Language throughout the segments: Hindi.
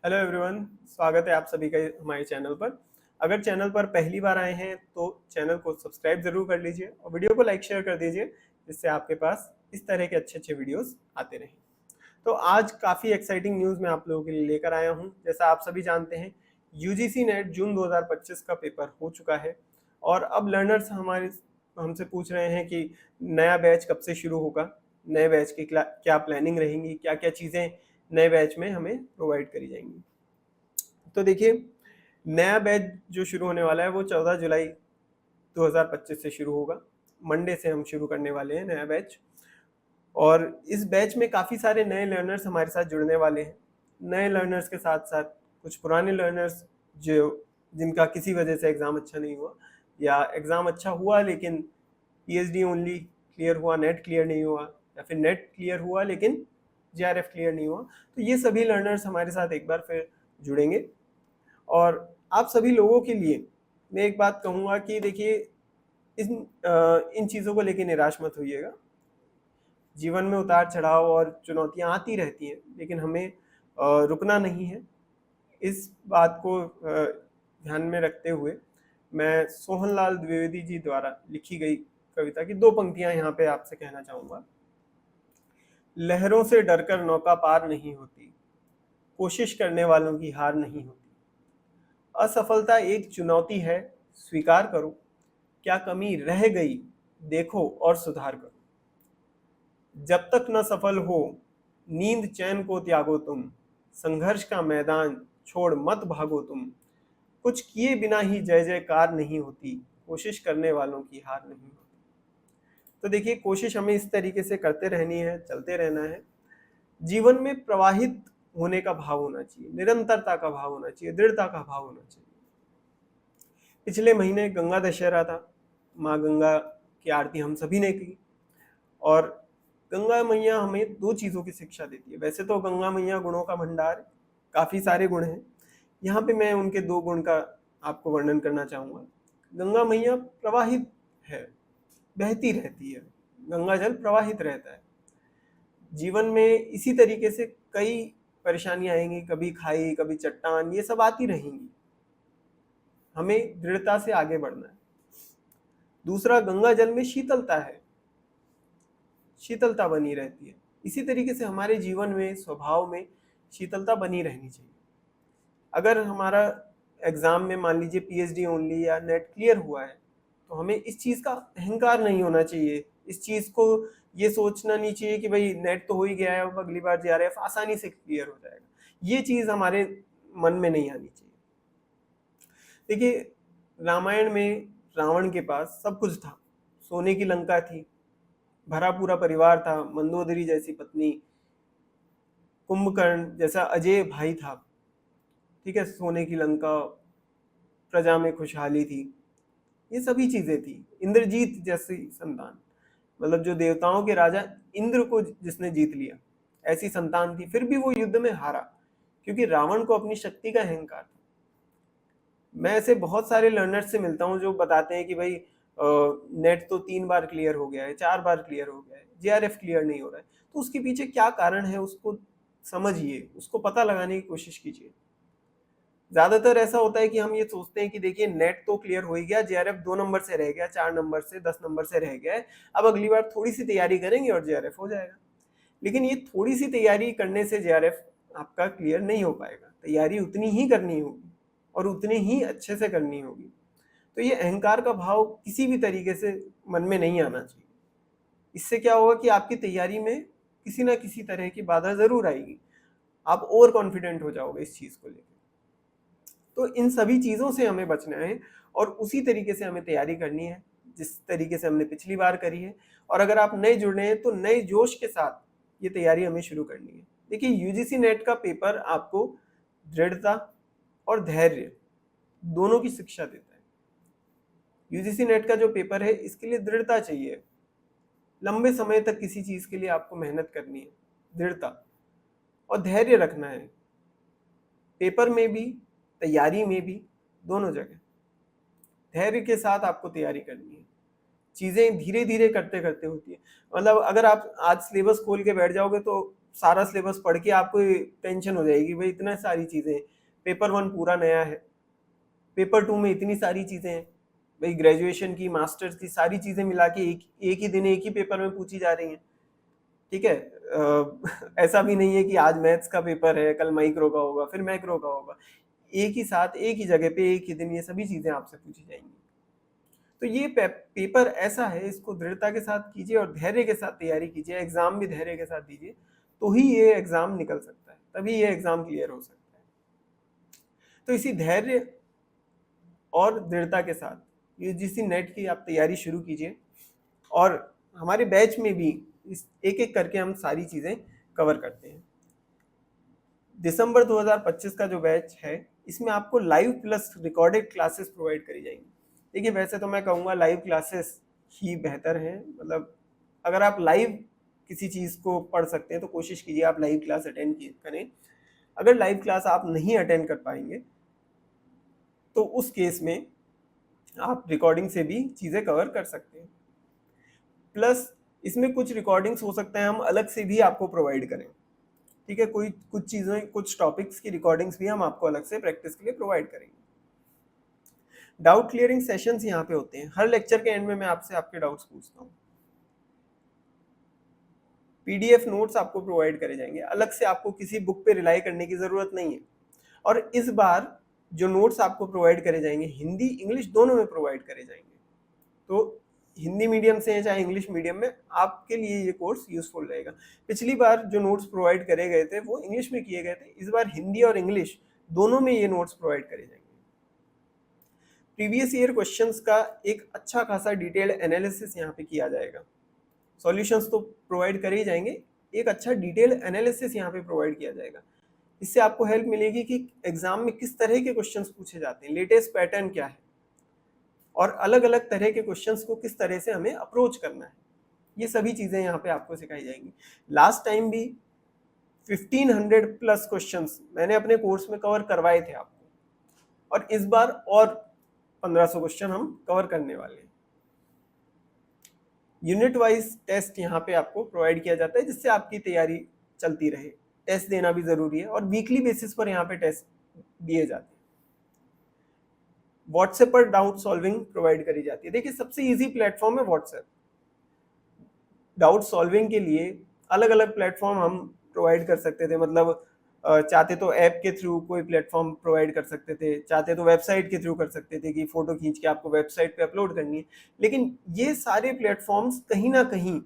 हेलो एवरीवन, स्वागत है आप सभी का हमारे चैनल पर। अगर चैनल पर पहली बार आए हैं तो चैनल को सब्सक्राइब जरूर कर लीजिए और वीडियो को लाइक शेयर कर दीजिए, जिससे आपके पास इस तरह के अच्छे अच्छे वीडियोस आते रहें। तो आज काफ़ी एक्साइटिंग न्यूज़ मैं आप लोगों के लिए लेकर आया हूं। जैसा आप सभी जानते हैं, यूजीसी नेट जून 2025 का पेपर हो चुका है और अब लर्नर्स हमारे हमसे पूछ रहे हैं कि नया बैच कब से शुरू होगा, नए बैच की क्या प्लानिंग रहेंगी, क्या क्या चीज़ें नए बैच में हमें प्रोवाइड करी जाएंगी। तो देखिए, नया बैच जो शुरू होने वाला है वो 14 जुलाई 2025 से शुरू होगा। मंडे से हम शुरू करने वाले हैं नया बैच। और इस बैच में काफ़ी सारे नए लर्नर्स हमारे साथ जुड़ने वाले हैं। नए लर्नर्स के साथ साथ कुछ पुराने लर्नर्स जो जिनका किसी वजह से एग्ज़ाम अच्छा नहीं हुआ, या एग्ज़ाम अच्छा हुआ लेकिन पीएचडी ओनली क्लियर हुआ, नेट क्लियर नहीं हुआ, या फिर नेट क्लियर हुआ लेकिन जेआरएफ क्लियर नहीं हुआ, तो ये सभी लर्नर्स हमारे साथ एक बार फिर जुड़ेंगे। और आप सभी लोगों के लिए मैं एक बात कहूँगा कि देखिए, इन चीज़ों को लेकर निराश मत होइएगा। जीवन में उतार चढ़ाव और चुनौतियाँ आती रहती हैं, लेकिन हमें रुकना नहीं है। इस बात को ध्यान में रखते हुए मैं सोहनलाल द्विवेदी जी द्वारा लिखी गई कविता की दो पंक्तियां यहाँ पे आपसे कहना चाहूँगा। लहरों से डरकर नौका पार नहीं होती, कोशिश करने वालों की हार नहीं होती। असफलता एक चुनौती है, स्वीकार करो। क्या कमी रह गई, देखो और सुधार करो। जब तक न सफल हो, नींद चैन को त्यागो तुम। संघर्ष का मैदान छोड़ मत भागो तुम। कुछ किए बिना ही जय जयकार नहीं होती, कोशिश करने वालों की हार नहीं होती। तो देखिए, कोशिश हमें इस तरीके से करते रहनी है, चलते रहना है। जीवन में प्रवाहित होने का भाव होना चाहिए, निरंतरता का भाव होना चाहिए, दृढ़ता का भाव होना चाहिए। पिछले महीने गंगा दशहरा था। माँ गंगा की आरती हम सभी ने की। और गंगा मैया हमें दो चीज़ों की शिक्षा देती है। वैसे तो गंगा मैया गुणों का भंडार, काफ़ी सारे गुण हैं। यहाँ पे मैं उनके दो गुण का आपको वर्णन करना चाहूँगा। गंगा मैया प्रवाहित है, बहती रहती है। गंगा जल प्रवाहित रहता है। जीवन में इसी तरीके से कई परेशानियां आएंगी, कभी खाई कभी चट्टान, ये सब आती रहेंगी। हमें दृढ़ता से आगे बढ़ना है। दूसरा, गंगा जल में शीतलता है, शीतलता बनी रहती है। इसी तरीके से हमारे जीवन में, स्वभाव में शीतलता बनी रहनी चाहिए। अगर हमारा एग्जाम में मान लीजिए पीएचडी ओनली या नेट क्लियर हुआ है, तो हमें इस चीज़ का अहंकार नहीं होना चाहिए। इस चीज़ को ये सोचना नहीं चाहिए कि भाई नेट तो हो ही गया है, अब अगली बार जेआरएफ आसानी से क्लियर हो जाएगा। ये चीज़ हमारे मन में नहीं आनी चाहिए। देखिए, रामायण में रावण के पास सब कुछ था। सोने की लंका थी, भरा पूरा परिवार था, मंदोदरी जैसी पत्नी, कुंभकर्ण जैसा अजय भाई था। ठीक है, सोने की लंका, प्रजा में खुशहाली थी, ये सभी चीजें थी। इंद्रजीत जैसी संतान, मतलब जो देवताओं के राजा इंद्र को जिसने जीत लिया, ऐसी संतान थी। फिर भी वो युद्ध में हारा, क्योंकि रावण को अपनी शक्ति का अहंकार था। मैं ऐसे बहुत सारे लर्नर्स से मिलता हूँ जो बताते हैं कि भाई नेट तो 3 बार क्लियर हो गया है, 4 बार क्लियर हो गया है, जेआरएफ क्लियर नहीं हो रहा है। तो उसके पीछे क्या कारण है, उसको समझिए, उसको पता लगाने की कोशिश कीजिए। ज्यादातर ऐसा होता है कि हम ये सोचते हैं कि देखिए नेट तो क्लियर हो ही गया, जेआरएफ 2 नंबर से रह गया, 4 नंबर से, 10 नंबर से रह गया है, अब अगली बार थोड़ी सी तैयारी करेंगे और जेआरएफ हो जाएगा। लेकिन ये थोड़ी सी तैयारी करने से जेआरएफ आपका क्लियर नहीं हो पाएगा। तैयारी उतनी ही करनी होगी और उतनी ही अच्छे से करनी होगी। तो ये अहंकार का भाव किसी भी तरीके से मन में नहीं आना चाहिए। इससे क्या होगा कि आपकी तैयारी में किसी ना किसी तरह की बाधा जरूर आएगी, आप ओवर कॉन्फिडेंट हो जाओगे इस चीज को लेकर। तो इन सभी चीज़ों से हमें बचना है और उसी तरीके से हमें तैयारी करनी है जिस तरीके से हमने पिछली बार करी है। और अगर आप नए जुड़ रहे हैं तो नए जोश के साथ ये तैयारी हमें शुरू करनी है। देखिए, यूजीसी नेट का पेपर आपको दृढ़ता और धैर्य दोनों की शिक्षा देता है। यूजीसी नेट का जो पेपर है, इसके लिए दृढ़ता चाहिए। लंबे समय तक किसी चीज़ के लिए आपको मेहनत करनी है, दृढ़ता और धैर्य रखना है, पेपर में भी, तैयारी में भी, दोनों जगह धैर्य के साथ आपको तैयारी करनी है। चीजें धीरे धीरे करते करते होती है। मतलब अगर आप आज सिलेबस खोल के बैठ जाओगे तो सारा सिलेबस पढ़ के आपको टेंशन हो जाएगी, भाई इतना सारी चीजें, पेपर 1 पूरा नया है, पेपर 2 में इतनी सारी चीजें हैं, भाई ग्रेजुएशन की, मास्टर्स की सारी चीजें मिला के एक ही दिन एक ही पेपर में पूछी जा रही हैं। ठीक है, ऐसा भी नहीं है कि आज मैथ्स का पेपर है, कल माइक्रो का होगा, फिर मैक्रो का होगा, एक ही साथ एक ही जगह पे एक ही दिन ये सभी चीजें आपसे पूछी जाएंगी। तो ये पेपर ऐसा है, इसको दृढ़ता के साथ कीजिए और धैर्य के साथ तैयारी कीजिए, एग्जाम भी धैर्य के साथ दीजिए, तो ही ये एग्जाम निकल सकता है, तभी ये एग्जाम क्लियर हो सकता है। तो इसी धैर्य और दृढ़ता के साथ यूजीसी नेट की आप तैयारी शुरू कीजिए, और हमारे बैच में भी इस एक एक करके हम सारी चीजें कवर करते हैं। दिसंबर 2025 का जो बैच है, इसमें आपको live plus recorded classes provide करी जाएंगी। देखिए, वैसे तो मैं कहूँगा लाइव क्लासेस ही बेहतर है, मतलब अगर आप लाइव किसी चीज को पढ़ सकते हैं तो कोशिश कीजिए आप लाइव क्लास अटेंड करें। अगर लाइव क्लास आप नहीं अटेंड कर पाएंगे तो उस केस में आप रिकॉर्डिंग से भी चीजें कवर कर सकते हैं। प्लस इसमें कुछ रिकॉर्डिंग्स हो सकता है हम अलग से भी आपको प्रोवाइड करें। ठीक है, कुछ चीजें, कुछ टॉपिक्स की रिकॉर्डिंग्स भी हम आपको अलग से प्रैक्टिस के लिए प्रोवाइड करेंगे। डाउट क्लियरिंग सेशंस यहाँ पे होते हैं, हर लेक्चर के एंड में मैं आपसे आपके डाउट्स पूछता हूँ। पीडीएफ नोट्स आपको प्रोवाइड करे जाएंगे, अलग से आपको किसी बुक पे रिलाई करने की जरूरत नहीं है। और इस बार जो नोट्स आपको प्रोवाइड करे जाएंगे, हिंदी इंग्लिश दोनों में प्रोवाइड करे जाएंगे। तो हिंदी मीडियम से चाहे इंग्लिश मीडियम में, आपके लिए ये कोर्स यूजफुल रहेगा। पिछली बार जो नोट्स प्रोवाइड करे गए थे वो इंग्लिश में किए गए थे, इस बार हिंदी और इंग्लिश दोनों में ये नोट्स प्रोवाइड करे जाएंगे। प्रीवियस ईयर क्वेश्चंस का एक अच्छा खासा डिटेल्ड एनालिसिस यहाँ पे किया जाएगा। सॉल्यूशंस तो प्रोवाइड करे ही जाएंगे, एक अच्छा डिटेल्ड एनालिसिस यहाँ पे प्रोवाइड किया जाएगा। इससे आपको हेल्प मिलेगी कि एग्जाम में किस तरह के क्वेश्चंस पूछे जाते हैं, लेटेस्ट पैटर्न क्या है, और अलग अलग तरह के क्वेश्चंस को किस तरह से हमें अप्रोच करना है, ये सभी चीजें यहाँ पे आपको सिखाई जाएंगी। लास्ट टाइम भी 1500 प्लस क्वेश्चंस मैंने अपने कोर्स में कवर करवाए थे आपको, और इस बार और 1500 क्वेश्चन हम कवर करने वाले हैं। यूनिट वाइज टेस्ट यहाँ पे आपको प्रोवाइड किया जाता है, जिससे आपकी तैयारी चलती रहे। टेस्ट देना भी जरूरी है, और वीकली बेसिस पर यहाँ पे टेस्ट दिए जाते हैं। व्हाट्सएप पर डाउट सॉल्विंग प्रोवाइड करी जाती है। देखिए, सबसे इजी प्लेटफॉर्म है व्हाट्सएप। डाउट सॉल्विंग के लिए अलग अलग प्लेटफॉर्म हम प्रोवाइड कर सकते थे, मतलब चाहते तो ऐप के थ्रू कोई प्लेटफॉर्म प्रोवाइड कर सकते थे, चाहते तो वेबसाइट के थ्रू कर सकते थे कि फोटो खींच के आपको वेबसाइट पे अपलोड करनी है। लेकिन ये सारे प्लेटफॉर्म्स कहीं ना कहीं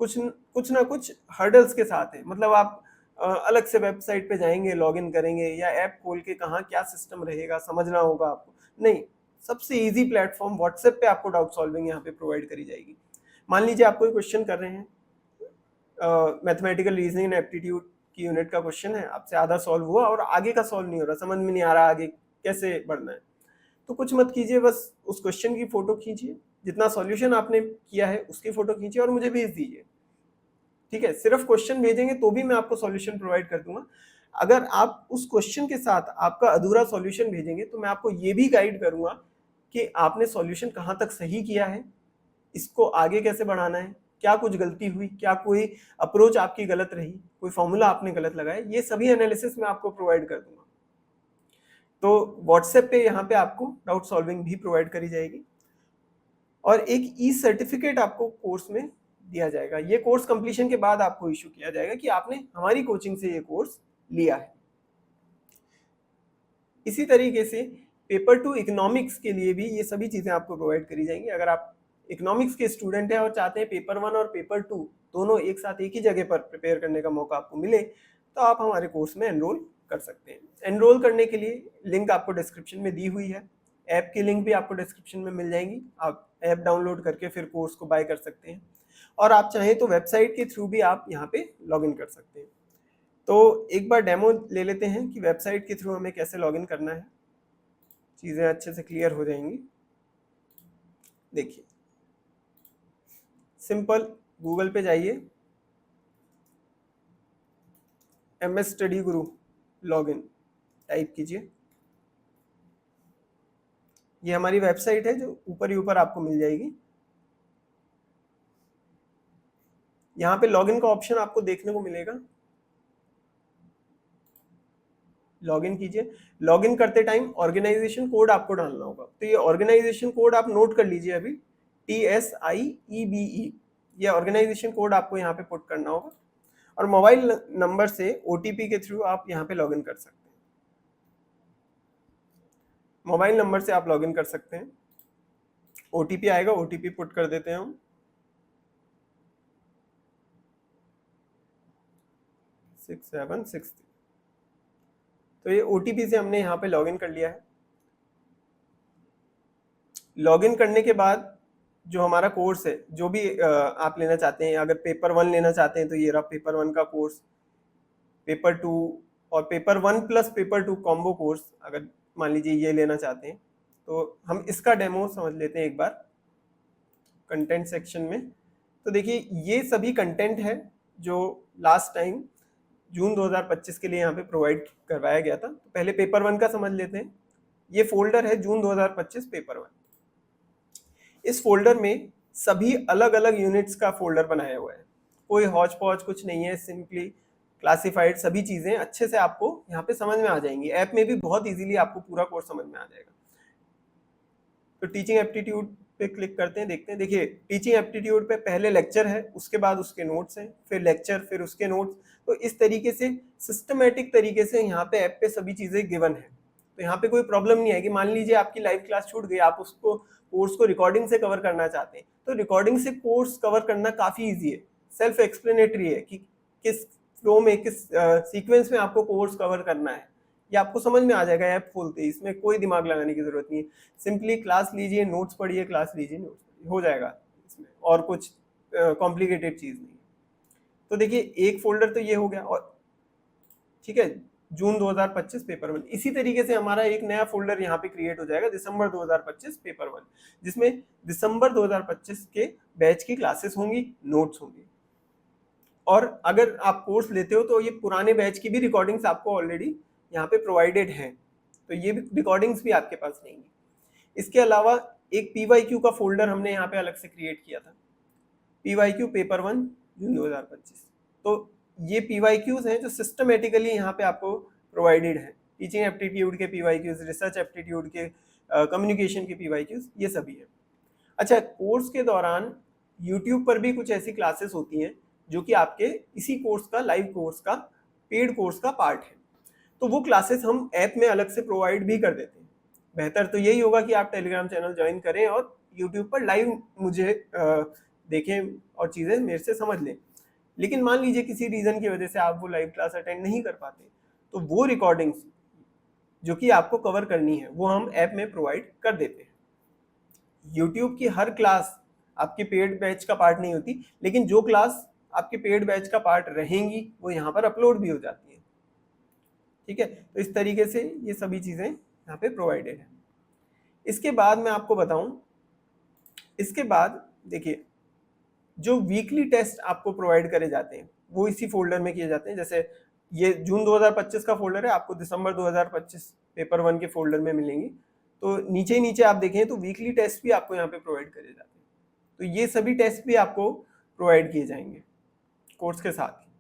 कुछ ना कुछ हर्डल्स के साथ है, मतलब आप अलग से वेबसाइट पे जाएंगे, लॉगिन करेंगे, या ऐप खोल के कहाँ क्या सिस्टम रहेगा समझना होगा आपको। नहीं, सबसे इजी प्लेटफॉर्म व्हाट्सएप पे आपको डाउट सॉल्विंग यहाँ पे प्रोवाइड करी जाएगी। मान लीजिए आप कोई क्वेश्चन कर रहे हैं, मैथमेटिकल रीजनिंग एंड एप्टीट्यूड की यूनिट का क्वेश्चन है, आपसे आधा सॉल्व हुआ और आगे का सॉल्व नहीं हो रहा, समझ में नहीं आ रहा आगे कैसे बढ़ना है, तो कुछ मत कीजिए, बस उस क्वेश्चन की फोटो खींचिए, जितना सॉल्यूशन आपने किया है उसकी फोटो खींचिए और मुझे भेज दीजिए। ठीक है, सिर्फ क्वेश्चन भेजेंगे तो भी मैं आपको सॉल्यूशन प्रोवाइड कर दूंगा। अगर आप उस क्वेश्चन के साथ आपका अधूरा सॉल्यूशन भेजेंगे तो मैं आपको ये भी गाइड करूंगा कि आपने सॉल्यूशन कहां तक सही किया है, इसको आगे कैसे बढ़ाना है, क्या कुछ गलती हुई, क्या कोई अप्रोच आपकी गलत रही, कोई फॉर्मूला आपने गलत लगाया, ये सभी एनालिसिस मैं आपको प्रोवाइड कर दूंगा। तो व्हाट्सएप पे यहाँ पे आपको डाउट सॉल्विंग भी प्रोवाइड करी जाएगी, और एक ई सर्टिफिकेट आपको कोर्स में दिया जाएगा। ये कोर्स कंप्लीशन के बाद आपको इशू किया जाएगा कि आपने हमारी कोचिंग से ये कोर्स लिया है। इसी तरीके से पेपर 2 इकोनॉमिक्स के लिए भी ये सभी चीजें आपको प्रोवाइड करी जाएंगी। अगर आप इकोनॉमिक्स के स्टूडेंट हैं और चाहते हैं पेपर 1 और पेपर 2 दोनों एक साथ एक ही जगह पर प्रिपेयर करने का मौका आपको मिले, तो आप हमारे कोर्स में एनरोल कर सकते हैं। एनरोल करने के लिए लिंक आपको डिस्क्रिप्शन में दी हुई है, ऐप की लिंक भी आपको डिस्क्रिप्शन में मिल जाएंगी, आप ऐप डाउनलोड करके फिर कोर्स को बाय कर सकते हैं, और आप चाहें तो वेबसाइट के थ्रू भी आप यहाँ पे लॉग इन कर सकते हैं। तो एक बार डेमो ले लेते हैं कि वेबसाइट के थ्रू हमें कैसे लॉग इन करना है, चीज़ें अच्छे से क्लियर हो जाएंगी। देखिए, सिंपल गूगल पे जाइए, MS स्टडी गुरु लॉगिन टाइप कीजिए। ये हमारी वेबसाइट है जो ऊपर ही ऊपर आपको मिल जाएगी। यहाँ पे लॉगिन का ऑप्शन आपको देखने को मिलेगा, लॉगिन कीजिए। लॉगिन करते टाइम ऑर्गेनाइजेशन कोड आपको डालना होगा, तो ये ऑर्गेनाइजेशन कोड आप नोट कर लीजिए अभी, TSIEBE, ये ऑर्गेनाइजेशन कोड आपको यहाँ पे पुट करना होगा। और मोबाइल नंबर से OTP के थ्रू आप यहाँ पे लॉगिन कर सकते हैं। मोबाइल नंबर से आप लॉगिन कर सकते हैं, OTP आएगा, OTP पुट कर देते हैं हम। 6763। तो ये OTP से हमने यहाँ पे लॉगिन कर लिया है। लॉगिन करने के बाद जो हमारा कोर्स है, जो भी आप लेना चाहते हैं, अगर पेपर 1 लेना चाहते हैं तो ये रहा पेपर 1 का कोर्स, पेपर 2 और paper 1 plus paper 2 combo course, अगर मान लीजिए ये लेना चाहते हैं तो हम इसका डेमो समझ लेते हैं एक बार कंटेंट सेक्शन में। तो देखिए ये सभी कंटेंट है जो लास्ट टाइम जून 2025 के लिए यहाँ पे प्रोवाइड करवाया गया था। तो पहले पेपर 1 का समझ लेते हैं। ये फोल्डर है जून 2025 पेपर 1। इस फोल्डर में सभी अलग अलग यूनिट्स का फोल्डर बनाया हुआ है, कोई हौच पौच कुछ नहीं है, सिंपली क्लासिफाइड सभी चीजें अच्छे से आपको यहाँ पे समझ में आ जाएंगी। ऐप में भी बहुत इजीली आपको पूरा कोर्स समझ में आ जाएगा। तो टीचिंग एप्टीट्यूड पे क्लिक करते हैं, देखते हैं। देखिए टीचिंग एप्टीट्यूड पे पहले लेक्चर है, उसके बाद उसके नोट्स हैं, फिर लेक्चर, फिर उसके नोट्स। तो इस तरीके से सिस्टमेटिक तरीके से यहाँ पे ऐप पे सभी चीजें गिवन है। तो यहाँ पे कोई प्रॉब्लम नहीं आएगी। मान लीजिए आपकी लाइव क्लास छूट गई, आप उसको कोर्स को रिकॉर्डिंग से कवर करना चाहते हैं, तो रिकॉर्डिंग से कोर्स कवर करना काफी ईजी है, सेल्फ एक्सप्लेनेटरी है कि किस फ्लो में, किस सीक्वेंस में आपको कोर्स कवर करना है, ये आपको समझ में आ जाएगा ऐप खोलते ही। इसमें कोई दिमाग लगाने की जरूरत नहीं है, सिंपली क्लास लीजिए, नोट्स पढ़िए, क्लास लीजिए, नोट्स पढ़िए, हो जाएगा इसमें, और कुछ कॉम्प्लिकेटेड चीज नहीं। तो देखिए एक फोल्डर तो ये हो गया, और ठीक है जून 2025 पेपर 1। इसी तरीके से हमारा एक नया फोल्डर यहाँ पे क्रिएट हो जाएगा दिसंबर 2025 पेपर 1, जिसमें दिसंबर 2025 के बैच की क्लासेस होंगी, नोट्स होंगे। और अगर आप कोर्स लेते हो तो ये पुराने बैच की भी रिकॉर्डिंग्स आपको ऑलरेडी यहाँ पे प्रोवाइडेड हैं, तो ये रिकॉर्डिंग्स भी आपके पास रहेंगी। इसके अलावा एक PYQ का फोल्डर हमने यहाँ पे अलग से क्रिएट किया था, PYQ पेपर 1 जून 2025। तो ये PYQs हैं जो सिस्टमेटिकली यहाँ पे आपको प्रोवाइडेड है। टीचिंग एप्टीट्यूड के PYQs, रिसर्च एप्टीट्यूड के, कम्युनिकेशन के PYQs, ये सभी है। अच्छा, कोर्स के दौरान यूट्यूब पर भी कुछ ऐसी क्लासेस होती हैं जो कि आपके इसी कोर्स का, लाइव कोर्स का, पेड कोर्स का पार्ट है। तो वो क्लासेस हम ऐप में अलग से प्रोवाइड भी कर देते हैं। बेहतर तो यही होगा कि आप टेलीग्राम चैनल ज्वाइन करें और यूट्यूब पर लाइव मुझे देखें और चीज़ें मेरे से समझ लें। लेकिन मान लीजिए किसी रीज़न की वजह से आप वो लाइव क्लास अटेंड नहीं कर पाते, तो वो रिकॉर्डिंग्स जो कि आपको कवर करनी है वो हम ऐप में प्रोवाइड कर देते हैं। यूट्यूब की हर क्लास आपके पेड बैच का पार्ट नहीं होती, लेकिन जो क्लास आपके पेड बैच का पार्ट रहेंगी वो यहाँ पर अपलोड भी हो जाती है। ठीक है, तो इस तरीके से ये सभी चीज़ें यहाँ पे प्रोवाइडेड है। इसके बाद मैं आपको बताऊं, इसके बाद देखिए जो वीकली टेस्ट आपको प्रोवाइड करे जाते हैं वो इसी फोल्डर में किए जाते हैं। जैसे ये जून 2025 का फोल्डर है, आपको दिसंबर 2025 पेपर 1 के फोल्डर में मिलेंगी। तो नीचे नीचे आप देखें तो वीकली टेस्ट भी आपको यहाँ पे प्रोवाइड करे जाते हैं। तो ये सभी टेस्ट भी आपको प्रोवाइड किए जाएंगे कोर्स के साथ ही।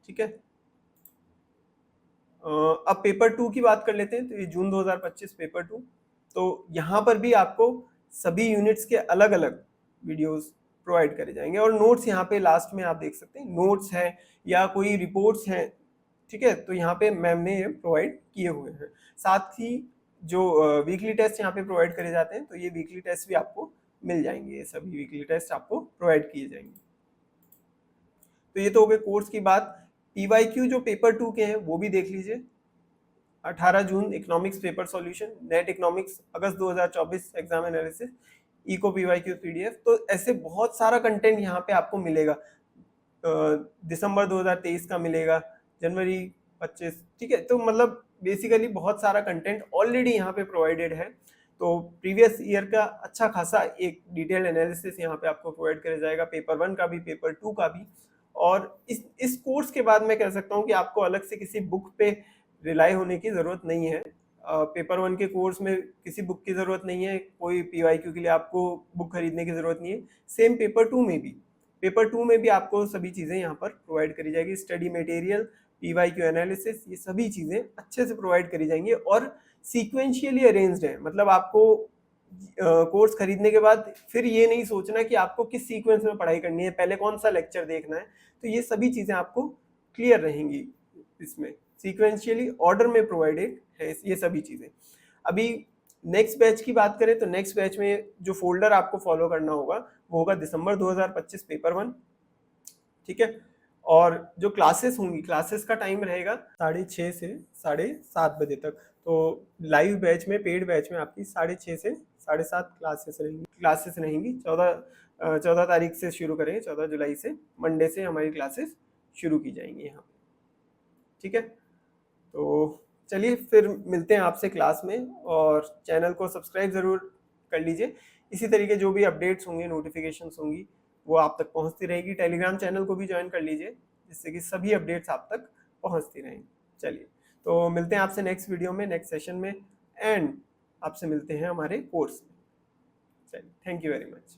ठीक है, अब पेपर 2 की बात कर लेते हैं। तो ये जून 2025 पेपर 2, तो यहाँ पर भी आपको सभी यूनिट्स के अलग अलग वीडियोस प्रोवाइड करे जाएंगे, और नोट्स यहाँ पे लास्ट में आप देख सकते हैं, नोट्स हैं या कोई रिपोर्ट्स हैं। ठीक है, तो यहाँ पे मैम ने ये प्रोवाइड किए हुए हैं। साथ ही जो वीकली टेस्ट यहाँ पे प्रोवाइड करे जाते हैं, तो ये वीकली टेस्ट भी आपको मिल जाएंगे, ये सभी वीकली टेस्ट आपको प्रोवाइड किए जाएंगे। तो ये तो हो गए कोर्स की बात। PYQ जो पेपर 2 के हैं वो भी देख लीजिए। 18 जून economics paper solution, net economics, अगस्त 2024 exam analysis, eco PYQ PDF। तो ऐसे बहुत सारा कंटेंट यहाँ पे आपको मिलेगा। दिसंबर 2023 का मिलेगा, जनवरी 25। ठीक है, तो मतलब बेसिकली बहुत सारा कंटेंट ऑलरेडी यहाँ पे प्रोवाइडेड है। तो प्रीवियस ईयर का अच्छा खासा एक डिटेल एनालिसिस यहाँ पे आपको प्रोवाइड किया जाएगा, पेपर 1 का भी, पेपर 2 का भी। और इस कोर्स के बाद मैं कह सकता हूँ कि आपको अलग से किसी बुक पे रिलाई होने की ज़रूरत नहीं है। पेपर 1 के कोर्स में किसी बुक की ज़रूरत नहीं है, कोई PYQ के लिए आपको बुक खरीदने की ज़रूरत नहीं है। सेम पेपर 2 में भी, पेपर 2 में भी आपको सभी चीज़ें यहाँ पर प्रोवाइड करी जाएगी, स्टडी मटेरियल, PYQ एनालिसिस, ये सभी चीज़ें अच्छे से प्रोवाइड करी जाएंगी और सीक्वेंशियली अरेंज्ड है। मतलब आपको कोर्स खरीदने के बाद फिर ये नहीं सोचना कि आपको किस सीक्वेंस में पढ़ाई करनी है, पहले कौन सा लेक्चर देखना है, तो ये सभी चीज़ें आपको क्लियर रहेंगी। इसमें सीक्वेंशियली ऑर्डर में प्रोवाइडेड है ये सभी चीज़ें। अभी नेक्स्ट बैच की बात करें तो नेक्स्ट बैच में जो फोल्डर आपको फॉलो करना होगा वो होगा दिसंबर 2025 पेपर 1, ठीक है। और जो क्लासेस होंगी, क्लासेस का टाइम रहेगा 6:30 से 7:30 बजे तक। तो लाइव बैच में, पेड बैच में आपकी 6:30 से 7:30 क्लासेस रहेंगी। 14 तारीख से शुरू करेंगे, 14 जुलाई से, मंडे से हमारी क्लासेस शुरू की जाएंगी यहाँ पे, ठीक है। तो चलिए फिर मिलते हैं आपसे क्लास में, और चैनल को सब्सक्राइब ज़रूर कर लीजिए। इसी तरीके जो भी अपडेट्स होंगे, नोटिफिकेशंस होंगी, वो आप तक पहुंचती रहेगी। टेलीग्राम चैनल को भी ज्वाइन कर लीजिए, जिससे कि सभी अपडेट्स आप तक पहुंचती रहेंगी। चलिए, तो मिलते हैं आपसे नेक्स्ट वीडियो में, नेक्स्ट सेशन में, एंड आपसे मिलते हैं हमारे कोर्स में। चलिए, थैंक यू वेरी मच।